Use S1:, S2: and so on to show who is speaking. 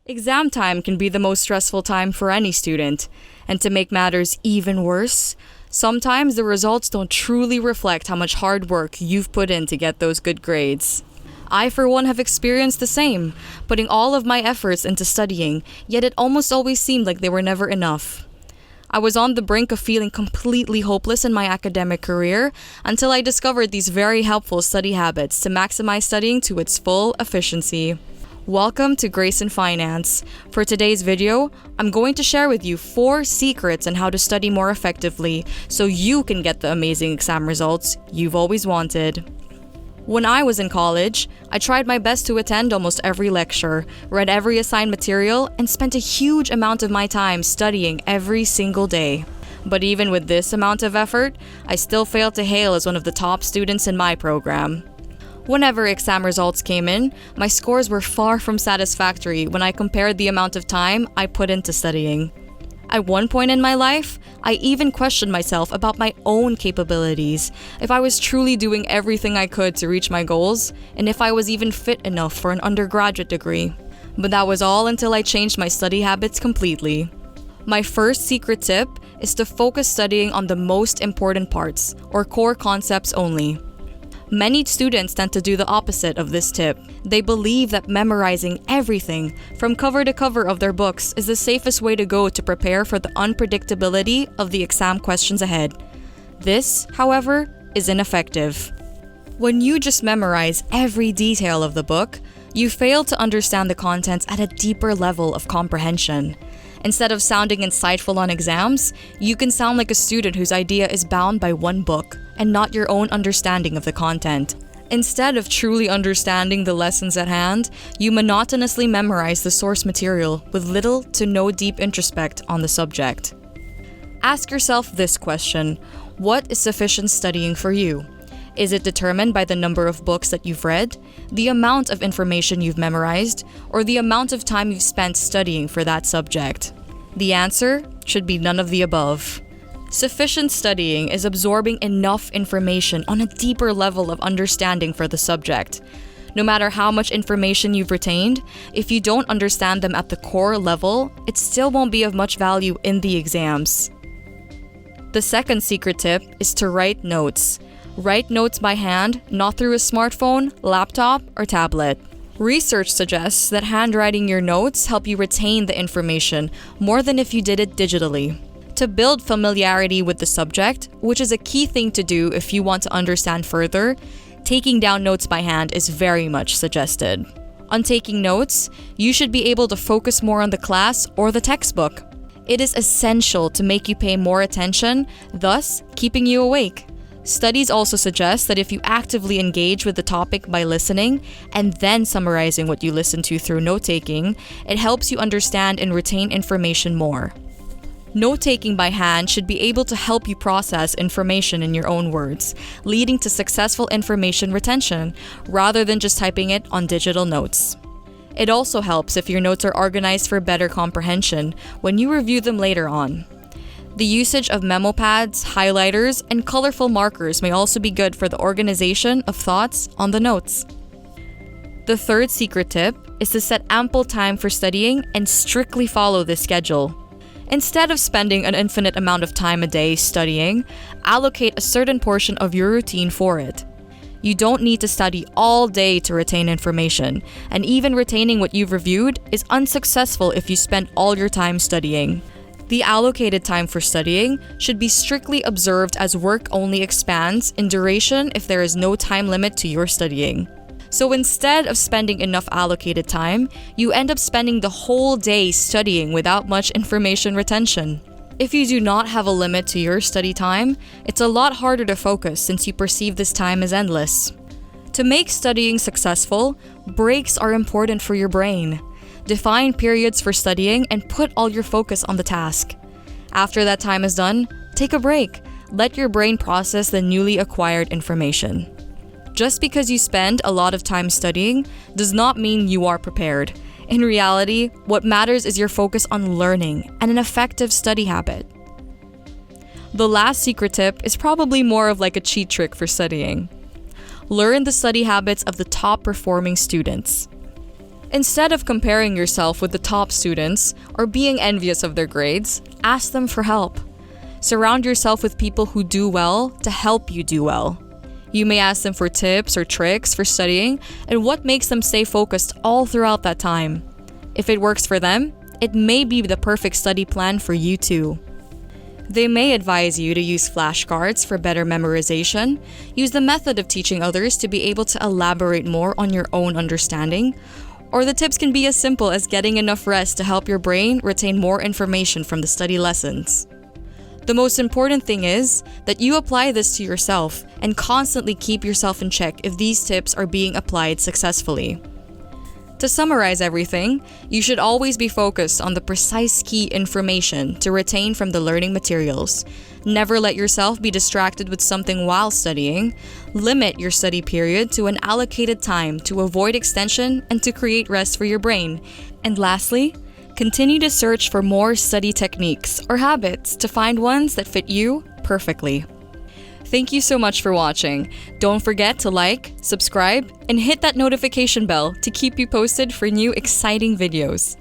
S1: Exam time can be the most stressful time for any student, and to make matters even worse, sometimes the results don't truly reflect how much hard work you've put in to get those good grades. I, for one, have experienced the same, putting all of my efforts into studying, yet it almost always seemed like they were never enough. I was on the brink of feeling completely hopeless in my academic career until I discovered these very helpful study habits to maximize studying to its full efficiency. Welcome to Grayson Finance. For today's video, I'm going to share with you 4 secrets on how to study more effectively so you can get the amazing exam results you've always wanted. When I was in college, I tried my best to attend almost every lecture, read every assigned material, and spent a huge amount of my time studying every single day. But even with this amount of effort, I still failed to hail as one of the top students in my program. Whenever exam results came in, my scores were far from satisfactory when I compared the amount of time I put into studying. At one point in my life, I even questioned myself about my own capabilities, if I was truly doing everything I could to reach my goals, and if I was even fit enough for an undergraduate degree. But that was all until I changed my study habits completely. My first secret tip is to focus studying on the most important parts, or core concepts only. Many students tend to do the opposite of this tip. They believe that memorizing everything from cover to cover of their books is the safest way to go to prepare for the unpredictability of the exam questions ahead. This, however, is ineffective. When you just memorize every detail of the book, you fail to understand the contents at a deeper level of comprehension. Instead of sounding insightful on exams, you can sound like a student whose idea is bound by one book and not your own understanding of the content. Instead of truly understanding the lessons at hand, you monotonously memorize the source material with little to no deep introspect on the subject. Ask yourself this question: what is sufficient studying for you? Is it determined by the number of books that you've read, the amount of information you've memorized, or the amount of time you've spent studying for that subject? The answer should be none of the above. Sufficient studying is absorbing enough information on a deeper level of understanding for the subject. No matter how much information you've retained, if you don't understand them at the core level, it still won't be of much value in the exams. The second secret tip is to write notes. Write notes by hand, not through a smartphone, laptop, or tablet. Research suggests that handwriting your notes help you retain the information more than if you did it digitally. To build familiarity with the subject, which is a key thing to do if you want to understand further, taking down notes by hand is very much suggested. On taking notes, you should be able to focus more on the class or the textbook. It is essential to make you pay more attention, thus keeping you awake. Studies also suggest that if you actively engage with the topic by listening and then summarizing what you listen to through note-taking, it helps you understand and retain information more. Note-taking by hand should be able to help you process information in your own words, leading to successful information retention, rather than just typing it on digital notes. It also helps if your notes are organized for better comprehension when you review them later on. The usage of memo pads, highlighters, and colorful markers may also be good for the organization of thoughts on the notes. The third secret tip is to set ample time for studying and strictly follow this schedule. Instead of spending an infinite amount of time a day studying, allocate a certain portion of your routine for it. You don't need to study all day to retain information, and even retaining what you've reviewed is unsuccessful if you spend all your time studying. The allocated time for studying should be strictly observed, as work only expands in duration if there is no time limit to your studying. So instead of spending enough allocated time, you end up spending the whole day studying without much information retention. If you do not have a limit to your study time, it's a lot harder to focus since you perceive this time as endless. To make studying successful, breaks are important for your brain. Define periods for studying and put all your focus on the task. After that time is done, take a break. Let your brain process the newly acquired information. Just because you spend a lot of time studying does not mean you are prepared. In reality, what matters is your focus on learning and an effective study habit. The last secret tip is probably more of like a cheat trick for studying. Learn the study habits of the top performing students. Instead of comparing yourself with the top students or being envious of their grades, ask them for help. Surround yourself with people who do well to help you do well. You may ask them for tips or tricks for studying and what makes them stay focused all throughout that time. If it works for them, it may be the perfect study plan for you too. They may advise you to use flashcards for better memorization, use the method of teaching others to be able to elaborate more on your own understanding, or the tips can be as simple as getting enough rest to help your brain retain more information from the study lessons. The most important thing is that you apply this to yourself and constantly keep yourself in check if these tips are being applied successfully. To summarize everything, you should always be focused on the precise key information to retain from the learning materials. Never let yourself be distracted with something while studying. Limit your study period to an allocated time to avoid extension and to create rest for your brain. And lastly, continue to search for more study techniques or habits to find ones that fit you perfectly. Thank you so much for watching. Don't forget to like, subscribe, and hit that notification bell to keep you posted for new exciting videos.